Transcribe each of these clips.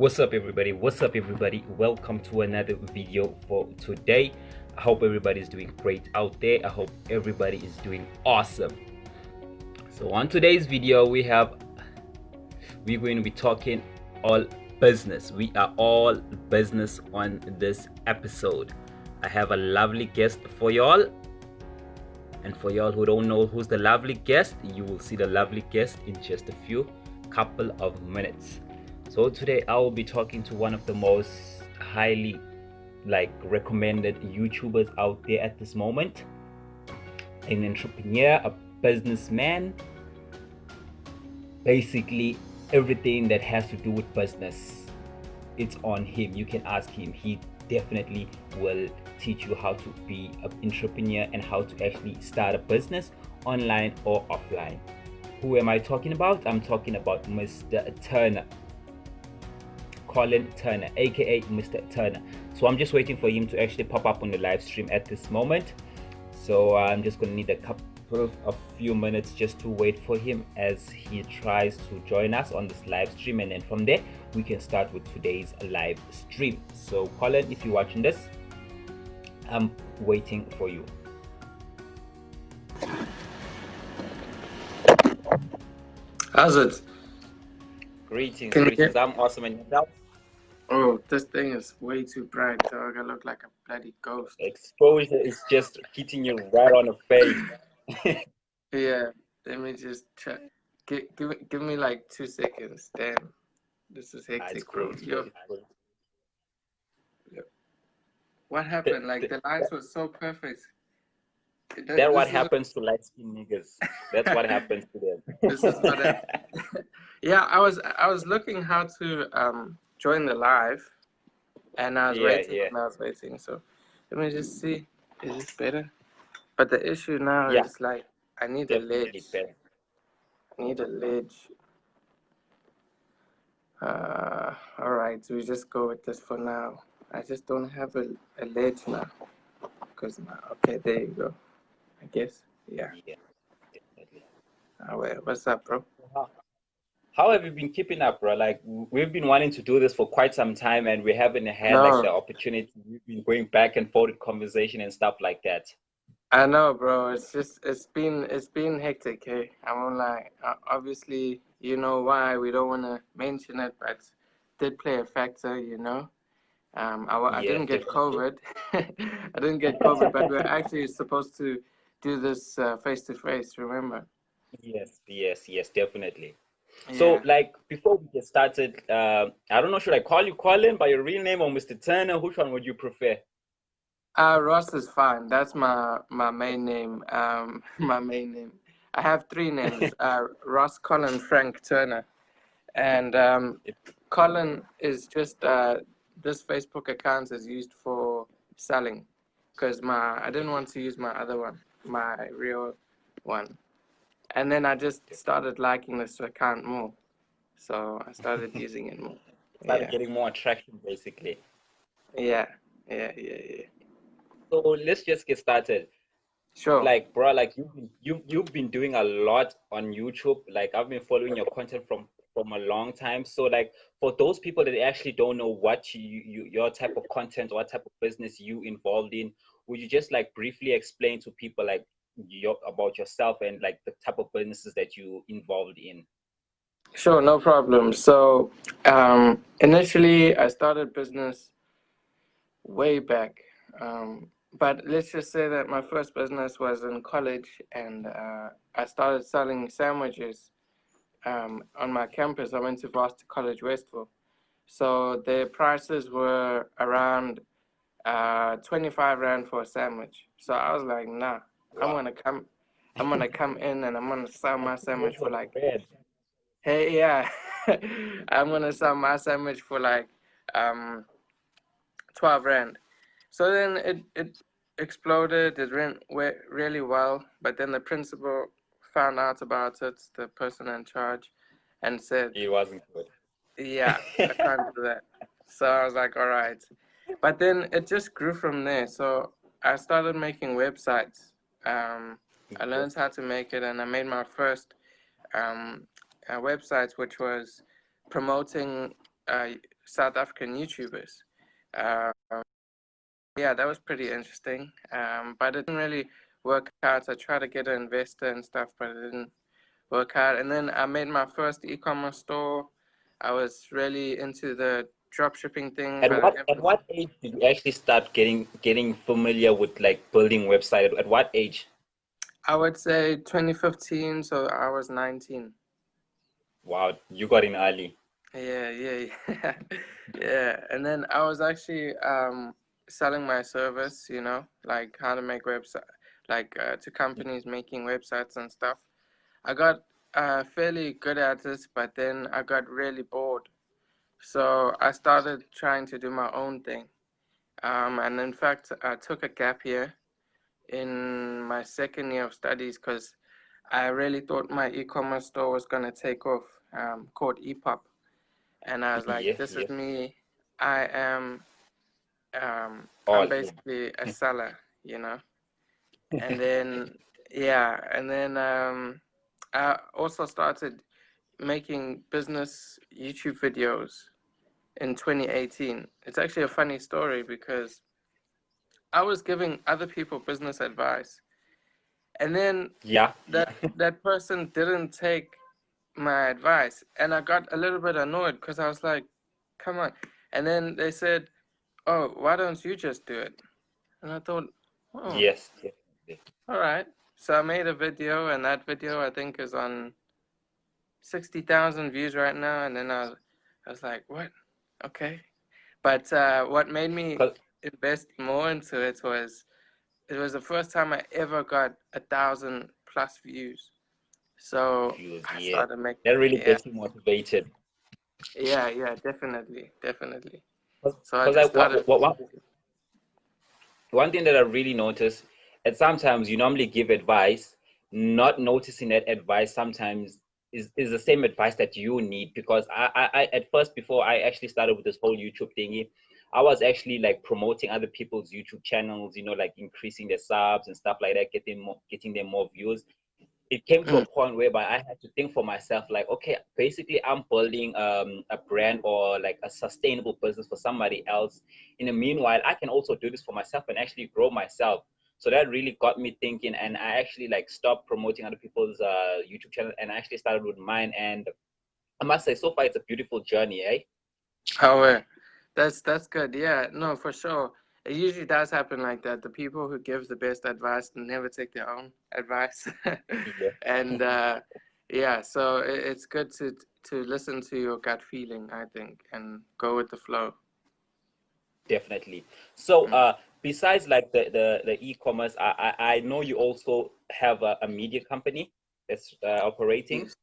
What's up, everybody? What's up, everybody? Welcome to another video for today. I hope everybody's doing great out there. I hope everybody is doing awesome. So on today's video, we're going to be talking all business. We are all business on this episode. I have a lovely guest for y'all. And for y'all who don't know who's the lovely guest, you will see the lovely guest in just a couple of minutes. So today I will be talking to one of the most highly recommended YouTubers out there at this moment. An entrepreneur, a businessman, basically everything that has to do with business, it's on him. You can ask him. He definitely will teach you how to be an entrepreneur and how to actually start a business online or offline. Who am I talking about? I'm talking about Mr. Turner. Colin Turner, aka Mr. Turner. So I'm just waiting for him to actually pop up on the live stream at this moment. So I'm just gonna need a few minutes just to wait for him as he tries to join us on this live stream, and then from there we can start with today's live stream. So Colin, if you're watching this, I'm waiting for you. How's it? Greetings. I'm awesome, and yourself? Oh, this thing is way too bright, dog. I look like a bloody ghost. Exposure is just hitting you right on the face. Yeah, let me just check. Give me like 2 seconds. Damn, this is hectic, bro. Yo, what happened? Like the lights were so perfect. That's what happens to light skinned niggas. That's what happens to them. This is what yeah, I was looking how to join the live, and I was waiting. So let me just see. Is this better? But the issue now is like I need a ledge. I need a ledge. All right, so we just go with this for now. I just don't have a ledge now. Okay, there you go. I guess, yeah. Definitely. What's up, bro? How have you been keeping up, bro? Like, we've been wanting to do this for quite some time, and we haven't had the opportunity. We've been going back and forth with conversation and stuff like that. I know, bro. It's been hectic. Hey, I won't lie. Obviously, you know why we don't want to mention it, but it did play a factor. I didn't get COVID. I didn't get COVID, but we're actually supposed to do this face to face. Remember? Yes, definitely. Yeah. So, like, before we get started, I don't know, should I call you Colin by your real name or Mr. Turner? Which one would you prefer? Ross is fine. That's my main name. My main name. I have 3 names. Ross Colin Frank Turner, and Colin is just this Facebook account is used for selling, because I didn't want to use my other one, my real one, and then I just started liking this account more, so I started using it more. Started getting more attraction, basically. Yeah. So let's just get started. Sure. Like, bro, like you've been doing a lot on YouTube. Like, I've been following your content from a long time. So, like, for those people that actually don't know what your type of content, what type of business you involved in, would you just like briefly explain to people like about yourself and like the type of businesses that you involved in? Sure, no problem. So initially I started business way back. But let's just say that my first business was in college, and I started selling sandwiches on my campus. I went to Varsity College, Westville. So the prices were around 25 Rand for a sandwich. So I was like, nah, wow. I'm gonna come in and I'm gonna sell my sandwich for like, hey, yeah, I'm gonna sell my sandwich for like 12 Rand. So then it exploded. It went really well. But then the principal found out about it, the person in charge, and said, it wasn't good. Yeah, I can't do that. So I was like, all right. But then it just grew from there. So I started making websites. I learned how to make it, and I made my first website, which was promoting South African YouTubers. Uh, yeah, that was pretty interesting. But it didn't really work out. I tried to get an investor and stuff, but it didn't work out. And then I made my first e-commerce store. I was really into the drop shipping thing, At but what age did you actually start getting familiar with like building website? At what age? I would say 2015, so I was 19. Wow, you got in early. Yeah. Yeah. And then I was actually selling my service, like how to make website, like to companies making websites and stuff. I got fairly good at this, but then I got really bored. So I started trying to do my own thing. And in fact, I took a gap year in my second year of studies because I really thought my e-commerce store was going to take off, called EPUB. And I was like, Yeah, this yeah. is me. I am, All I'm in. basically a seller, And then, yeah, and then I also started making business YouTube videos in 2018. It's actually a funny story because I was giving other people business advice, and then Yeah, that person didn't take my advice, and I got a little bit annoyed because I was like, "Come on!" And then they said, "Oh, why don't you just do it?" And I thought, "Oh, yes, definitely. all right." So I made a video, and that video I think is on 60,000 views right now. And then I was like, "What? Okay." But what made me 'Cause invest more into it was the first time I ever got 1,000+ views. So views, I yeah. started making, That really yeah, gets you motivated. yeah, definitely. So I Because just like started. one thing that I really notice, and sometimes you normally give advice, not noticing that advice sometimes is the same advice that you need. Because I at first, before I actually started with this whole YouTube thingy, I was actually like promoting other people's YouTube channels, like increasing their subs and stuff like that, getting them more views. It came to a Mm, point whereby I had to think for myself, like, okay, basically I'm building a brand or like a sustainable business for somebody else. In the meanwhile, I can also do this for myself and actually grow myself. So that really got me thinking, and I actually like stopped promoting other people's YouTube channel, and I actually started with mine. And I must say, so far it's a beautiful journey, eh? oh, that's good. Yeah, no, for sure. It usually does happen like that. The people who give the best advice never take their own advice, Yeah, and yeah, so it's good to listen to your gut feeling, I think, and go with the flow. definitely. So Mm. besides like the e-commerce, I know you also have a media company that's operating. Yes,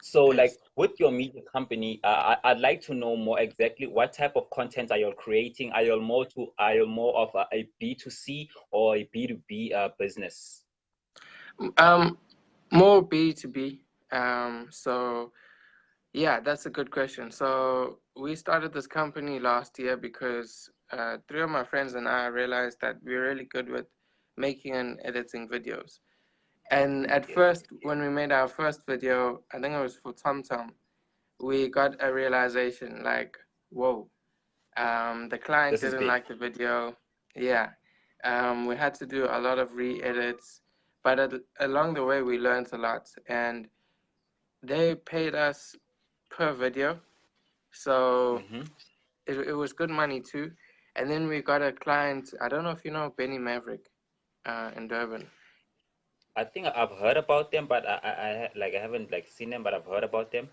So, yes. like with your media company, I'd like to know more exactly what type of content are you creating? Are you more of a B2C or a B2B business? Um, More B2B. So yeah, that's a good question. So we started this company last year because three of my friends and I realized that we're really good with making and editing videos. And at first, Definitely. when we made our first video, I think it was for TomTom, we got a realization like, whoa, the client This is didn't big. like the video. Yeah. We had to do a lot of re-edits, but along the way, we learned a lot. And they paid us per video. So Hmm. it was good money too. And then we got a client, I don't know if you know Benny Maverick in Durban. I think I've heard about them, but I haven't like seen them, but I've heard about them.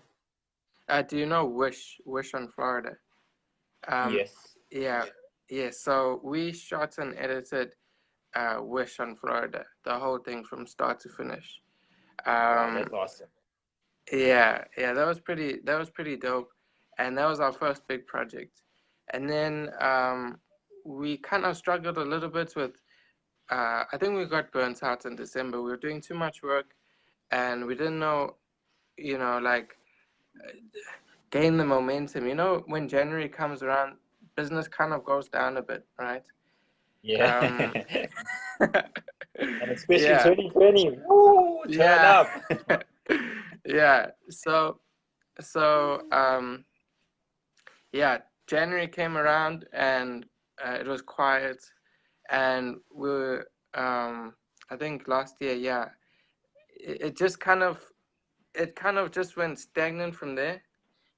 Do you know Wish on Florida? Um, Yes. yeah, yeah. So we shot and edited Wish on Florida, the whole thing from start to finish. Wow, Um, that's awesome. yeah, that was pretty dope, and that was our first big project. And then we kind of struggled a little bit with. I think we got burnt out in December. We were doing too much work, and we didn't know, like gain the momentum. When January comes around, business kind of goes down a bit, right? Yeah. Um, And especially yeah, 2020. Woo, turn yeah, up. yeah. So yeah, January came around and it was quiet, and we were, I think last year, yeah, it just kind of just went stagnant from there.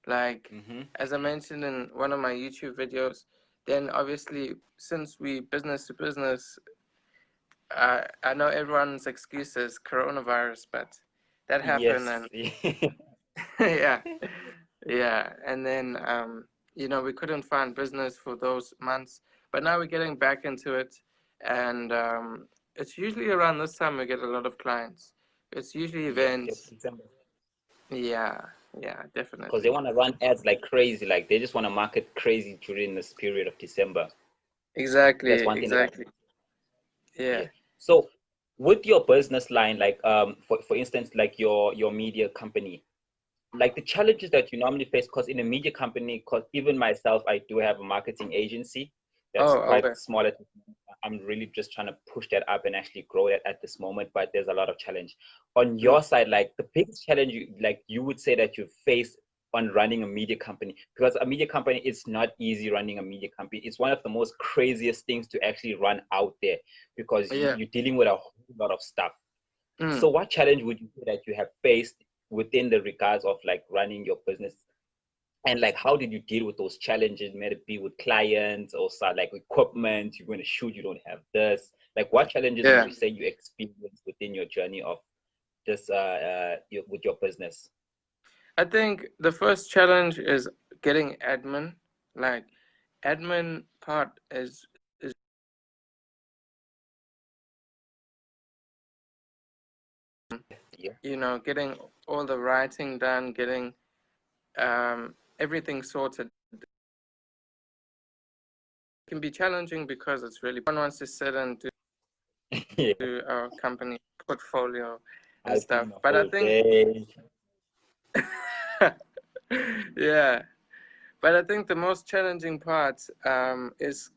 Like, Mm-hmm. as I mentioned in one of my YouTube videos, then obviously, since we business to business, I know everyone's excuse is coronavirus, but that happened, Yes. and yeah, yeah, and then we couldn't find business for those months, but now we're getting back into it, and it's usually around this time we get a lot of clients. It's usually Yes. events. December. Yeah, yeah, Because they definitely. want to run ads like crazy. Like they just want to market crazy during this period of December. That's Exactly, one thing that exactly. Yeah. yeah. So with your business line, like for instance, like your media company, like the challenges that you normally face, because in a media company, because even myself, I do have a marketing agency that's Oh, quite okay. small. I'm really just trying to push that up and actually grow that at this moment, but there's a lot of challenge. On Mm. your side, like the biggest challenge you would say that you face on running a media company, because a media company is not easy. Running a media company, it's one of the most craziest things to actually run out there, because Yeah. you're dealing with a whole lot of stuff. Mm. So what challenge would you say that you have faced within the regards of like running your business? And like how did you deal with those challenges? May it be with clients or so, like equipment, you're going to shoot, you don't have this. Like what challenges would Yeah. you say you experienced within your journey of this with your business? I think the first challenge is getting admin. Like, admin part is Yeah, getting all the writing done, getting everything sorted. It can be challenging because it's really one wants to sit and yeah. do our company portfolio and I stuff. plan a But I whole think day. yeah, but I think the most challenging part is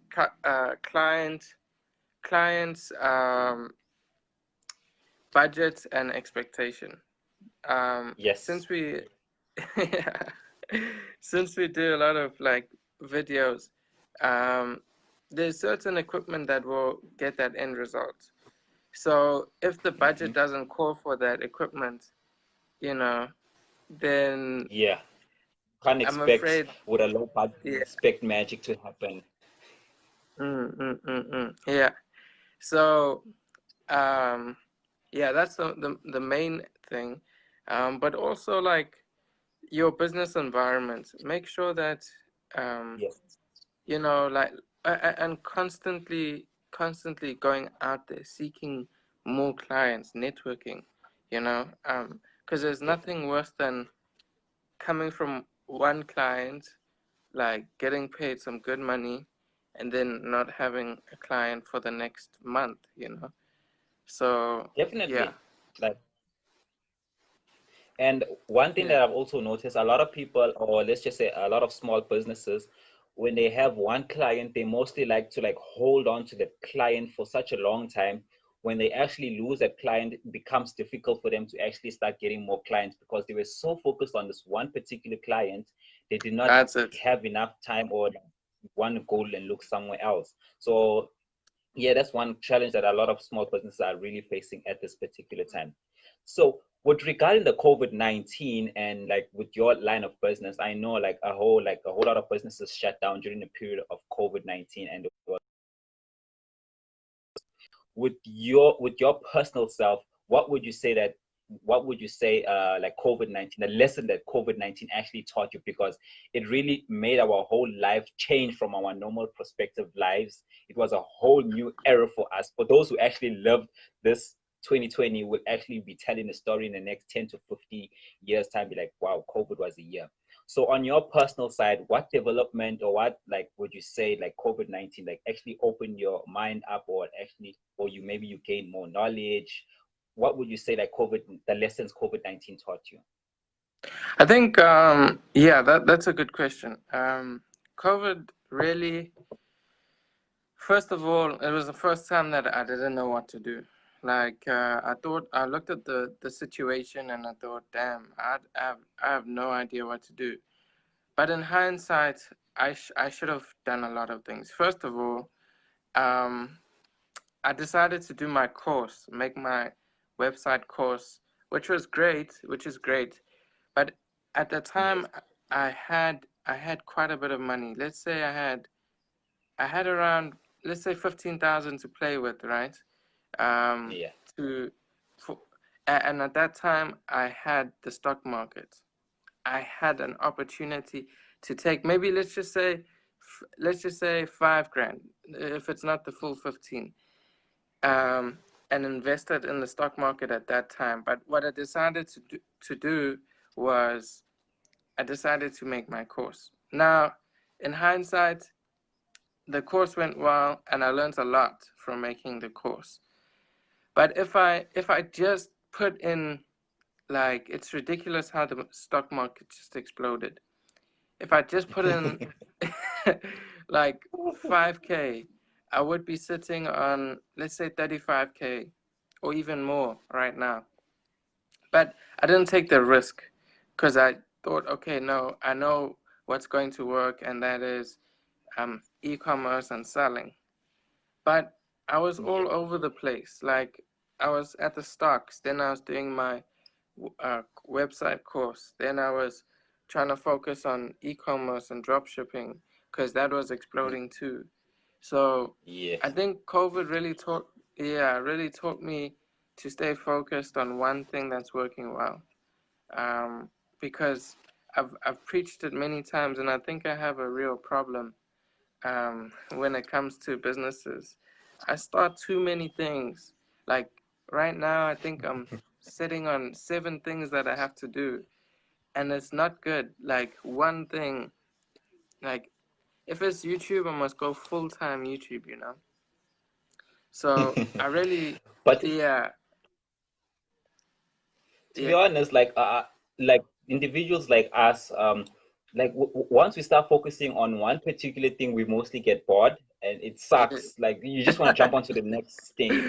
clients budget and expectation. Yes, Since we yeah, since we do a lot of like videos, um, there's certain equipment that will get that end result. So if the hmm budget doesn't call for that equipment, you know, then yeah. Can't I'm expect afraid, with a low budget, yeah, expect magic to happen. yeah. So um, yeah, that's the main thing. But also like your business environment, make sure that um, Yes, like and constantly going out there seeking more clients, networking, because there's definitely. nothing worse than coming from one client, like getting paid some good money, and then not having a client for the next month. So yeah. Definitely. Like, and one thing Yeah, that I've also noticed, a lot of people, or let's just say a lot of small businesses, when they have one client, they mostly like to like hold on to the client for such a long time. When they actually lose that client, it becomes difficult for them to actually start getting more clients because they were so focused on this one particular client, they did not that's it. have enough time or want to go and look somewhere else. So yeah, that's one challenge that a lot of small businesses are really facing at this particular time. So, with regarding the COVID-19 and like with your line of business, I know like a whole lot of businesses shut down during the period of COVID-19, and with your personal self, what would you say like COVID-19, the lesson that COVID-19 actually taught you, because it really made our whole life change from our normal prospective lives. It was a whole new era for us. For those who actually lived this 2020 will actually be telling the story in the next 10 to 50 years time, be like, wow, COVID was a year. So on your personal side, what development or what like would you say like COVID-19 like actually opened your mind up, or actually, or you gain more knowledge? What would you say like the lessons COVID-19 taught you? I think yeah, that's a good question. COVID really, first of all, it was the first time that I didn't know what to do. Like I looked at the situation and I thought, damn, I have no idea what to do. But in hindsight, I should have done a lot of things. First of all, um, I decided to do my course, make my website course, which is great. But at the time, Yes. I had quite a bit of money. Let's say I had around, let's say 15,000 to play with, right? Um, Yeah. to for, and at that time I had the stock market. I had an opportunity to take, maybe let's just say 5 grand, if it's not the full 15, um, and invested in the stock market at that time. But what I decided to do was I decided to make my course. Now, in hindsight, the course went well and I learned a lot from making the course. But if I just put in, like, it's ridiculous how the stock market just exploded. If I just put in like 5K, I would be sitting on, let's say, 35K or even more right now. But I didn't take the risk because I thought, okay, no, I know what's going to work, and that is e-commerce and selling. But I was Yeah. all over the place. Like, I was at the stocks, then I was doing my website course, then I was trying to focus on e-commerce and drop shipping because that was exploding too. So I Yes. think COVID really taught me to stay focused on one thing that's working well. Um, because I've preached it many times, and I think I have a real problem when it comes to businesses. I start too many things. Like right now, I think I'm sitting on 7 things that I have to do, and it's not good. Like one thing, like if it's YouTube, I must go full time YouTube, you know? So I really, But yeah, to be yeah, honest, like individuals like us, like once we start focusing on one particular thing, we mostly get bored and it sucks. Like you just want to jump onto the next thing.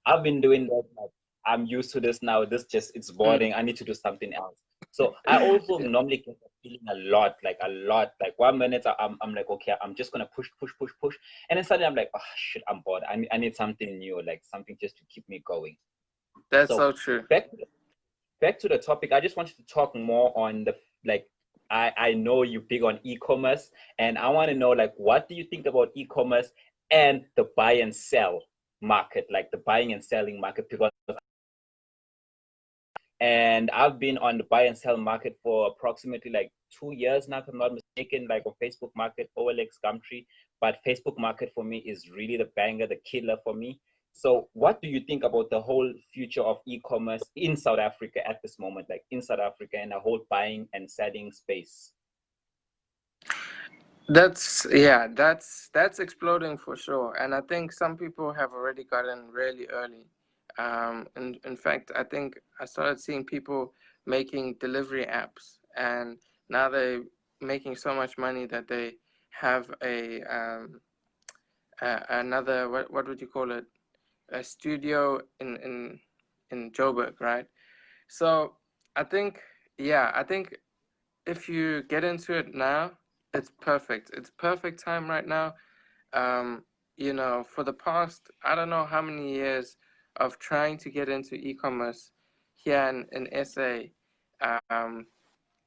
I've been doing that. Like, I'm used to this now. This just it's Mm. boring. I need to do something else. So I also Yeah, normally get that feeling a lot. Like 1 minute I'm like, okay, I'm just gonna push, push, push, push, and then suddenly I'm like, oh shit, I'm bored. I need something new, like something just to keep me going. that's So so true. back back to the topic, I just wanted to talk more on the like I know you're big on e-commerce and I want to know like what do you think about e-commerce and the buy and sell market, like the buying and selling market because and I've been on the buy and sell market for approximately like 2 years now, if I'm not mistaken, like on Facebook Market, OLX, Gumtree. But Facebook Market for me is really the banger, the killer for me. So, what do you think about the whole future of e-commerce in South Africa at this moment, like in South Africa and the whole buying and selling space? That's exploding for sure, and I think some people have already gotten really early. In fact, I think I started seeing people making delivery apps, and now they're making so much money that they have another, what would you call it, a studio in Joburg, right? So I think, I think if you get into it now, it's perfect. It's perfect time right now. Um, for the past, I don't know how many years of trying to get into e-commerce here in SA, um,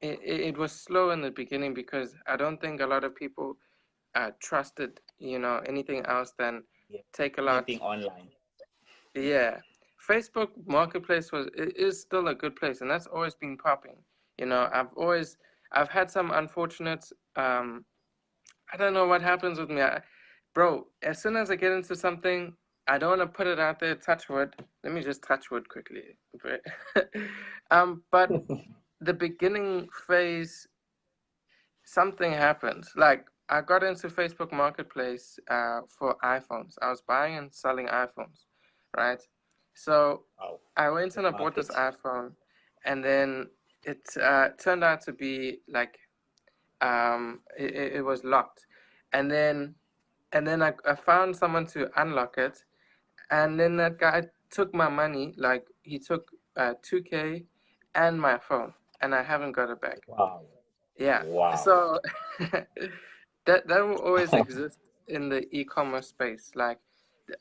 it was slow in the beginning because I don't think a lot of people trusted, anything else than Yeah. Take a lot. Anything online? Yeah, Facebook Marketplace is still a good place, and that's always been popping. I've had some unfortunate. I don't know what happens with me, bro. As soon as I get into something, I don't want to put it out there. Touch wood. Let me just touch wood quickly. But the beginning phase, something happened. Like I got into Facebook Marketplace for iPhones. I was buying and selling iPhones, right? So Wow. I went Good and I bought this market. iPhone, and then it turned out to be like it was locked, and then I found someone to unlock it, and then that guy took my money. Like he took 2K and my phone, and I haven't got it back. Wow. Yeah. Wow. So that will always exist in the e-commerce space. Like,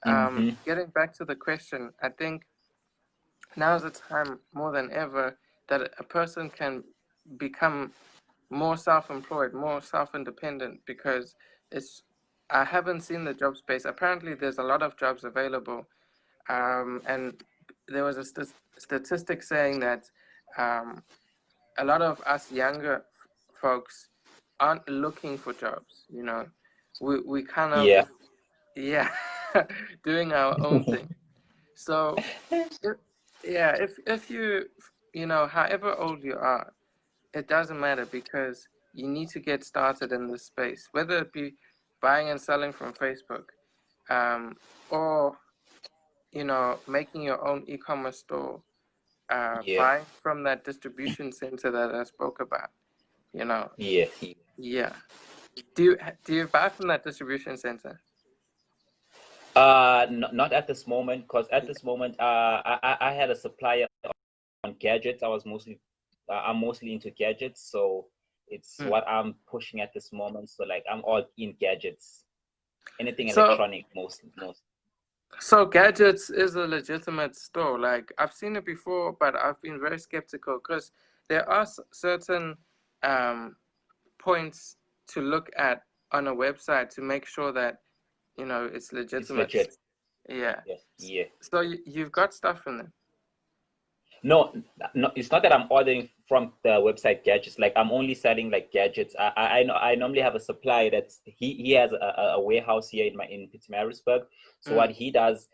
Mm-hmm. getting back to the question, I think now's the time more than ever that a person can become more self-employed, more self-independent, because it's I haven't seen the job space. Apparently, there's a lot of jobs available, and there was a statistic saying that um, a lot of us younger folks aren't looking for jobs. You know, we kind of, Yeah. yeah, doing our own thing. So if, yeah, if you know, however old you are, it doesn't matter, because you need to get started in this space, whether it be buying and selling from Facebook, um, or you know, making your own e-commerce store, Yeah. buying from that distribution center that I spoke about. You know, Yeah. yeah. Do you buy from that distribution center? Not at this moment, because at this moment, I had a supplier on gadgets. I'm mostly into gadgets, so it's Mm. what I'm pushing at this moment. So like I'm all in gadgets, anything So electronic, most. So Gadgets is a legitimate store. Like, I've seen it before, but I've been very skeptical because there are certain um, points to look at on a website to make sure that you know it's It's legitimate. legit. Yeah. Yeah, yeah. So you've got stuff from them. No, no, it's not that I'm ordering from the website gadgets. Like I'm only selling like gadgets. I normally have a supplier that's he has a warehouse here in Pietermaritzburg. So what Mm. he does,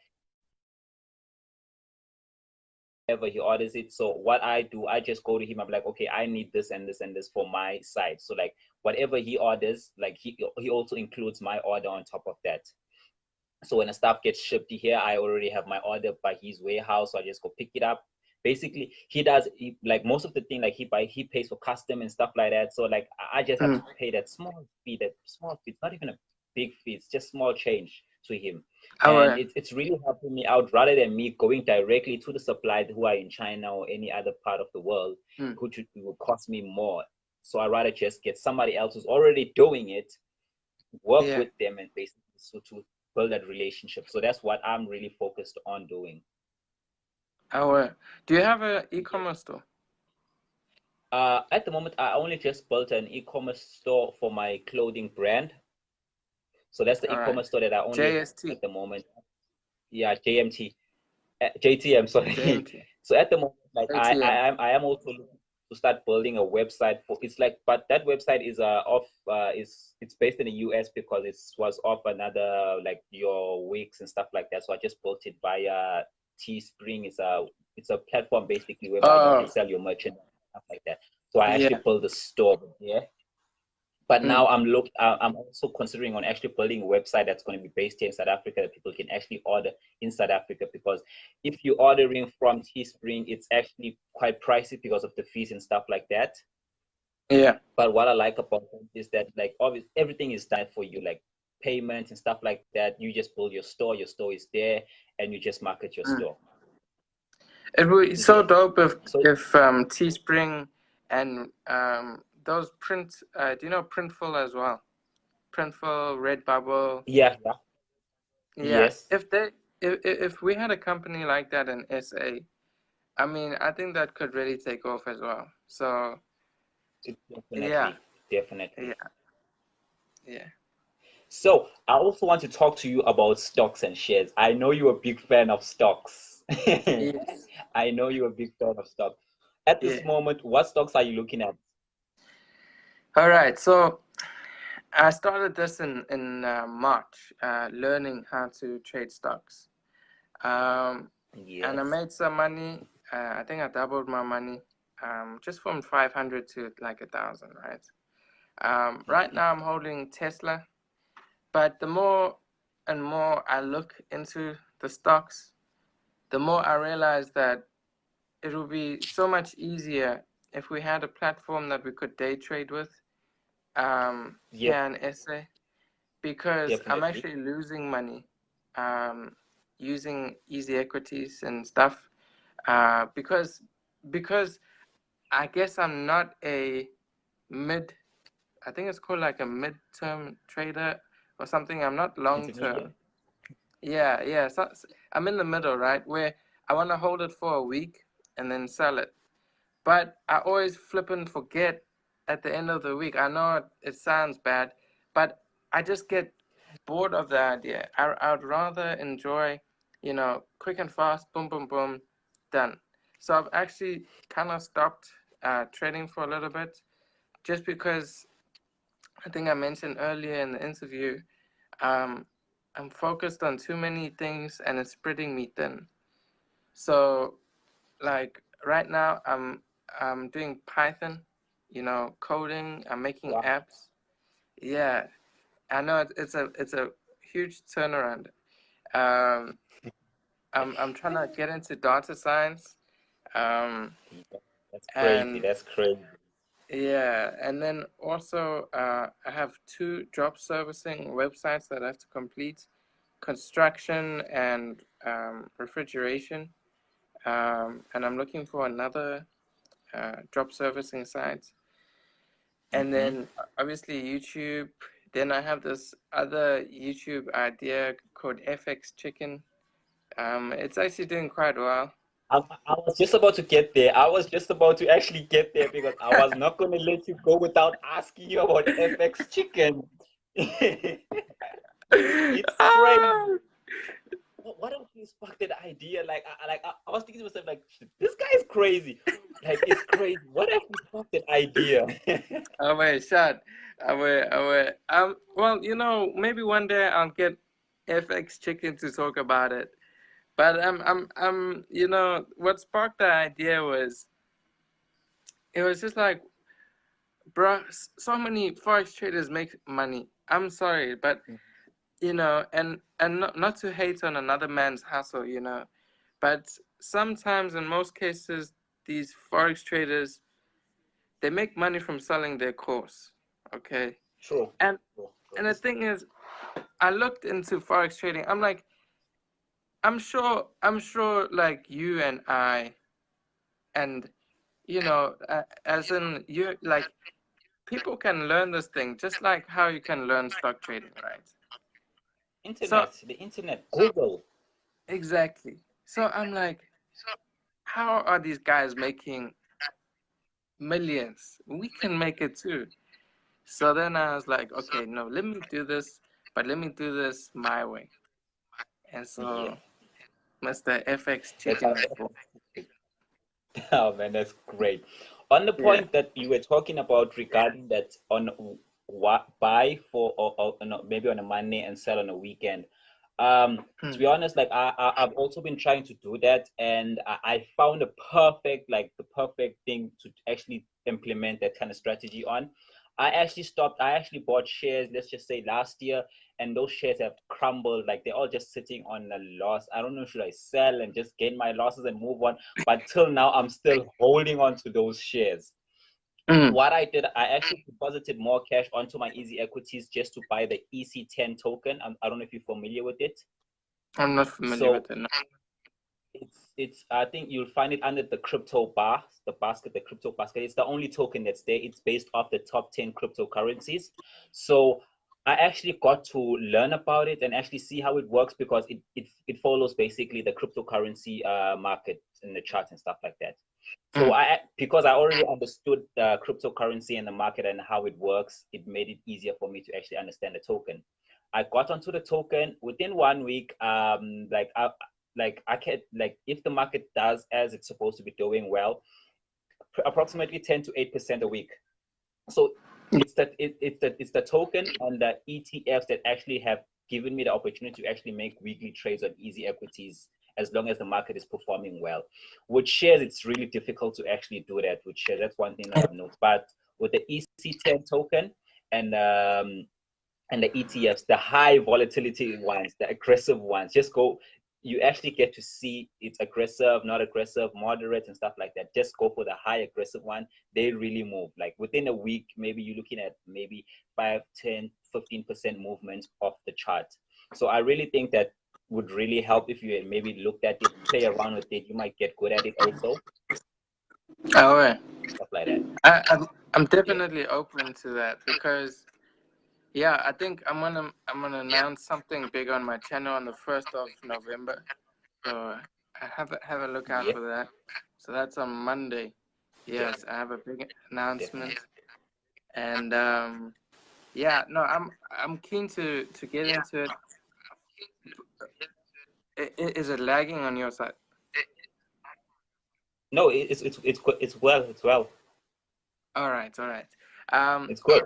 whenever he orders it, so what I do, I just go to him. I'm like, okay, I need this and this and this for my site. So like whatever he orders, like he also includes my order on top of that. So when the stuff gets shipped here, I already have my order by his warehouse. So I just go pick it up. Basically, like most of the thing, like he pays for custom and stuff like that. So like I just have to Mm. pay that small fee. That small fee. It's not even a big fee. It's just small change to him, All and right. it's really helping me out rather than me going directly to the supplier who are in China or any other part of the world, Mm. which will cost me more. So I rather just get somebody else who's already doing it, work Yeah. with them, and basically so to build that relationship. So that's what I'm really focused on doing. All right. Do you have an Yeah. e-commerce store? At the moment, I only just built an e-commerce store for my clothing brand. So that's the All right. e-commerce store that I only have JST. at the moment. Yeah, JMT, JTM, sorry. JMT. So at the moment, like ATM. I am also looking to start building a website for. It's like, but that website is off. It's based in the US because it was off another like your Wix and stuff like that. So I just built it via Teespring. It's a platform basically whereby you can Oh, sell your merchandise and stuff like that. So I yeah. actually built a store there. But Mm. now I'm also considering on actually building a website that's going to be based here in South Africa that people can actually order in South Africa, because if you're ordering from Teespring, it's actually quite pricey because of the fees and stuff like that. Yeah. But what I like about it is that like obviously everything is done for you, like payments and stuff like that. You just build your store is there, and you just market your Mm. store. It would be so Yeah. dope if So Teespring and those print do you know Printful as well? Printful, Redbubble. yeah, yeah, Yeah. yes, If we had a company like that in SA, I mean, I think that could really take off as well. So yeah, definitely. yeah, yeah. So I also want to talk to you about stocks and shares. I know you're a big fan of stocks. Yes. I know you're a big fan of stocks. At Yeah. this moment, what stocks are you looking at? All right. So I started this in March, learning how to trade stocks. Um, and I Yes. made some money. I think I doubled my money, just from 500 to like 1,000, right? Right Mhm. now I'm holding Tesla, but the more and more I look into the stocks, the more I realize that it would be so much easier if we had a platform that we could day trade with, Yep, here in SA, because I'm definitely. actually losing money, um, using easy equities and stuff, because because I guess I'm not a mid I think it's called like a midterm trader or something. I'm not long Intermediate. term. Yeah, yeah. So I'm in the middle, right? Where I want to hold it for a week and then sell it. But I always flip and forget at the end of the week. I know it sounds bad, but I just get bored of the idea. I'd rather enjoy, quick and fast, boom, boom, boom, done. So I've actually kind of stopped trading for a little bit just because I think I mentioned earlier in the interview, um, I'm focused on too many things and it's spreading me thin. So like right now I'm doing Python, coding, I'm making Wow. apps. Yeah, I know it's a huge turnaround. Um, I'm trying to get into data science. Um, Yeah, that's crazy. and That's crazy. yeah, and then also I have two job servicing websites that I have to complete, construction and refrigeration. And I'm looking for another job servicing site. And Mm-hmm. then obviously YouTube. Then I have this other YouTube idea called FX Chicken. It's actually doing quite well. I was just about to get there. I was just about to actually get there because I was not going to let you go without asking you about FX Chicken. It's crazy. Ah! What else you sparked that idea? Like, I was thinking to myself, like, "Shit, this guy is crazy. Like, it's crazy. What else you sparked that idea?" Oh wait, shut. Wait. Well, maybe one day I'll get FX Chicken to talk about it. But what sparked the idea was it was just like, bruh, so many forex traders make money. I'm sorry, but and not to hate on another man's hustle, but sometimes in most cases these forex traders they make money from selling their course, okay? True. And True. and the thing is, I looked into forex trading. I'm like, I'm sure, like you and I, and as in you, like people can learn this thing just like how you can learn stock trading, right? So The internet, Google. exactly. So I'm like, how are these guys making millions? We can make it too. So then I was like, okay, no, let me do this, but let me do this my way. And Yeah. so Mr. FX That's Chicken how. was born. Oh man, that's great. On the Yeah. point that you were talking about regarding that on what buy for or no, maybe on a Monday and sell on a weekend. To Hmm. be honest, like I've also been trying to do that, and I found the perfect thing to actually implement that kind of strategy on. I actually bought shares, let's just say last year, and those shares have crumbled. Like they're all just sitting on a loss. I don't know, should I sell and just gain my losses and move on? But till now, I'm still holding on to those shares. Hmm. What I did, I actually deposited more cash onto my easy equities just to buy the EC10 token. I don't know if you're familiar with it. I'm not familiar So with it. No. it's I think you'll find it under the crypto bar, the basket, the crypto basket. It's the only token that's there. It's based off the top 10 cryptocurrencies. So I actually got to learn about it and actually see how it works because it follows basically the cryptocurrency market in the charts and stuff like that. So Hmm. because I already understood the cryptocurrency and the market and how it works, it made it easier for me to actually understand the token. I got onto the token within 1 week. I can like if the market does as it's supposed to be doing well, approximately 10 to 8% a week. So it's the token and the ETFs that actually have given me the opportunity to actually make weekly trades on easy equities as long as the market is performing well. With shares, it's really difficult to actually do that with shares. That's one thing that I've noticed. But with the EC10 token and and the ETFs, the high volatility ones, the aggressive ones, just go. You actually get to see it's aggressive, not aggressive, moderate, and stuff like that. Just go for the high aggressive one. They really move. Like within a week, maybe you're looking at maybe 5, 10, 15% movement off the chart. So I really think that would really help if you maybe looked at it, play around with it. You might get good at it also, Oh, yeah. stuff like that. I'm definitely open to that because yeah, I think I'm gonna announce something big on my channel on the 1st of November. So I have a look out Yeah, for that. So that's on Monday. Yes, I have a big announcement, definitely. and yeah, no, I'm keen to get into it. Is it lagging on your side? No, it's well, it's well, All right, all right. Um, it's good.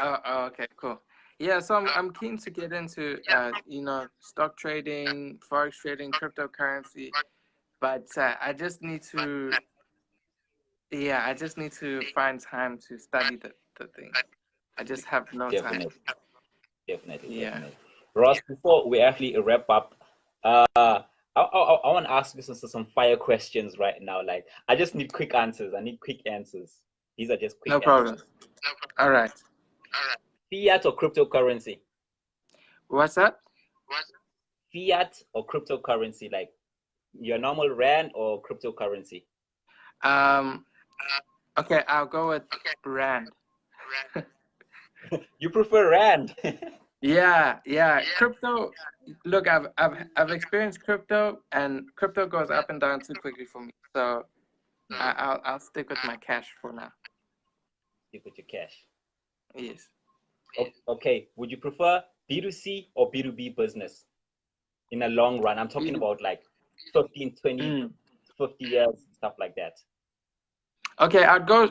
okay, cool. Yeah, so I'm keen to get into stock trading, forex trading, cryptocurrency, but I just need to I just need to find time to study the things. I just have no time. Definitely, definitely, Yeah, definitely. Ross, before we actually wrap up, I want to ask you some fire questions right now. Like, I just need quick answers. I need quick answers. These are just quick no problem. answers. All right. Fiat or cryptocurrency? What's that? Fiat or cryptocurrency? Like your normal rand or cryptocurrency? Um, okay, I'll go with Rand. You prefer rand? Yeah, yeah. Crypto. Look, I've experienced crypto, and crypto goes up and down too quickly for me. So I'll stick with my cash for now. You put your cash. Yes. Okay. Would you prefer B2C or B2B business in a long run? I'm talking B- about like 15, 20, mm. 50 years, stuff like that. Okay, I'd go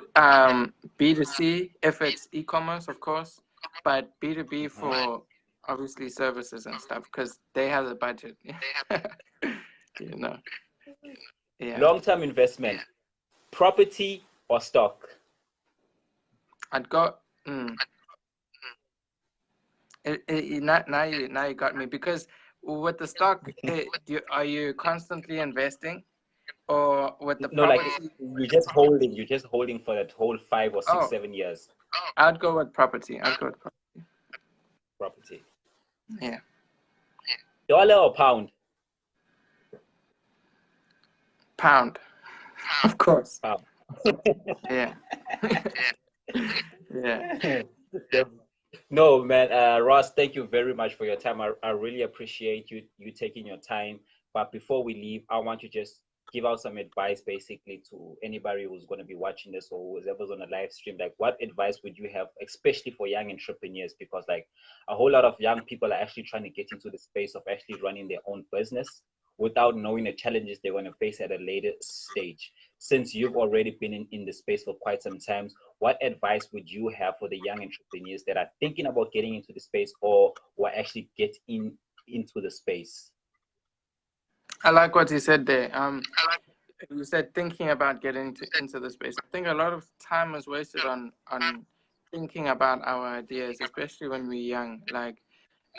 B2C if it's e-commerce, of course, but B2B Mhm. for obviously services and stuff because they have the budget. you know. Yeah. Long-term investment, property or stock? I'd go. Mm, now you got me because with the stock, are you constantly investing, or with the No, like property? you're just holding for that whole 5 or 6, Oh, 7 years. I'd go with property. I'd go with Property. yeah, Dollar or pound? pound, of course. Pound. Yeah, yeah. No, man. Ross, thank you very much for your time. I really appreciate you taking your time. But before we leave, I want to just give out some advice basically to anybody who's going to be watching this or whoever's on a live stream. Like, what advice would you have, especially for young entrepreneurs? Because like a whole lot of young people are actually trying to get into the space of actually running their own business without knowing the challenges they're going to face at a later stage. Since you've already been in the space for quite some time, what advice would you have for the young entrepreneurs that are thinking about getting into the space or actually get into the space? I like what you said there. You said thinking about getting into the space. I think a lot of time is wasted on thinking about our ideas, especially when we're young. Like,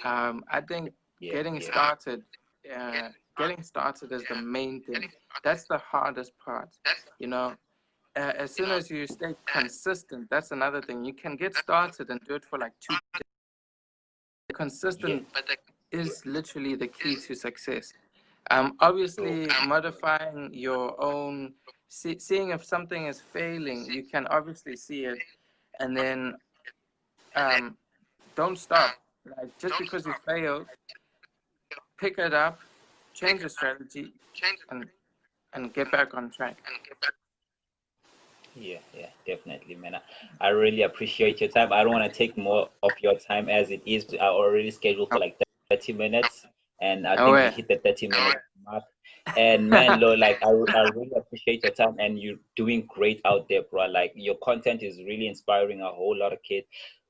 I think Yeah, getting yeah, started, getting started is the main thing. That's the hardest part. You know, as soon as you stay consistent, that's another thing. You can get started and do it for like 2 days. yeah, Consistent is literally the key to success. true. Obviously, modifying your own, seeing if something is failing, you can obviously see it, and then um, don't stop. Like just because you failed, pick it up, change your strategy, and get back on track. Yeah, yeah, definitely, man. I really appreciate your time. I don't want to take more of your time as it is. I already scheduled for like 30 minutes, and I Oh, think we yeah. hit the 30-minute mark. And man, Lo, like I really appreciate your time, and you're doing great out there, bro. Like your content is really inspiring a whole lot of kids.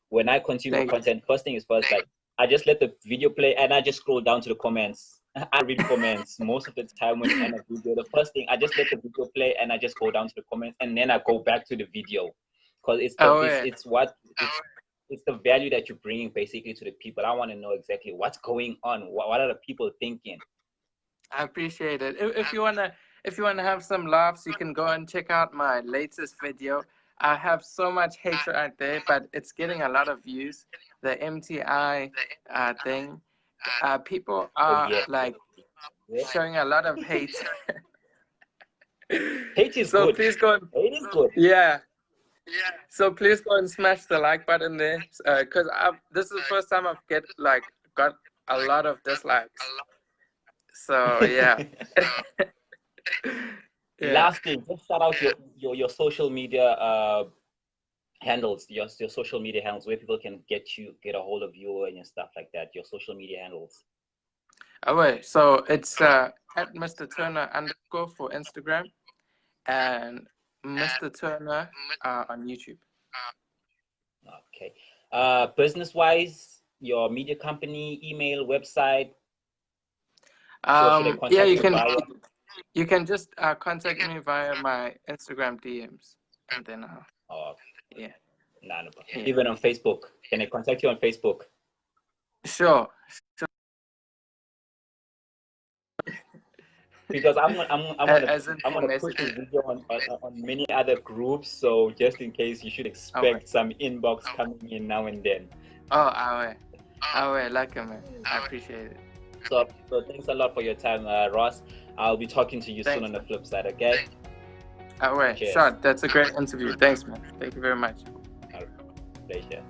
When I consume your Thank you. content, first thing is first, like I just let the video play and I just scroll down to the comments. I read comments most of the time when you end a video. The first thing I just let the video play and I just go down to the comments and then I go back to the video because Oh, yeah. it's the value that you're bringing basically to the people. I want to know exactly what's going on. What are the people thinking? I appreciate it. If you wanna have some laughs, you can go and check out my latest video. I have so much hate out there, but it's getting a lot of views. The MTI thing. People Oh are yeah, like yeah. showing a lot of hate. Hate is So good. please go and Hate is good. yeah. So please go and smash the like button there, because this is the first time I've got a lot of dislikes. So yeah, yeah. Last thing, just shout out your social media handles, your social media handles, where people can get a hold of you and your stuff like that. Your social media handles. Oh wait, so it's at Mr. Turner _ for Instagram and Mr. Turner on YouTube. Okay. Business wise, your media company, email, website. So should I Yeah, contact you via? you can just contact me via my Instagram DMs, and then Oh, yeah, no, no. yeah, Even on Facebook. Can I contact you on Facebook? sure. Because As in I'm for gonna put this messages. video on many other groups. So just in case, you should Oh wait. expect some inbox coming in now and then. Oh, like man. I appreciate it. So thanks a lot for your time, Ross. I'll be talking to you soon Thanks, on the man. flip side. Okay. All right, Cheers. sure. That's a great interview. Thanks, man. Thank you very much. All right. Pleasure.